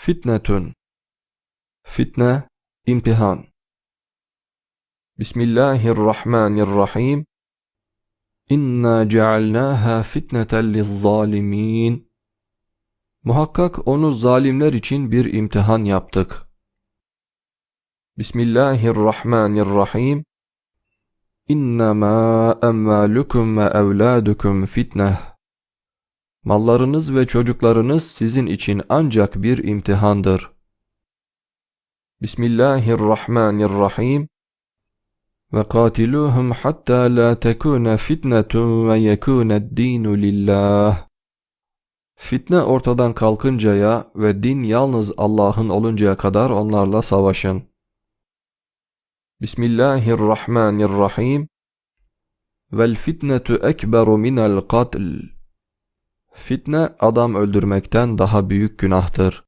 Fitnetun. Fitne, imtihan. Bismillahirrahmanirrahim. İnna cealnâhâ fitneten lizzâlimîn. Muhakkak onu zalimler için bir imtihan yaptık. Bismillahirrahmanirrahim. İnnemâ emvâlukum ve evlâdukum fitneh. Mallarınız ve çocuklarınız sizin için ancak bir imtihandır. Bismillahirrahmanirrahim. Ve katiluhum hatta la tekune fitnetun ve yekuned-dinu lillah. Fitne ortadan kalkıncaya ve din yalnız Allah'ın oluncaya kadar onlarla savaşın. Bismillahirrahmanirrahim. Vel fitnetu ekberu minel katl. Fitne adam öldürmekten daha büyük günahtır.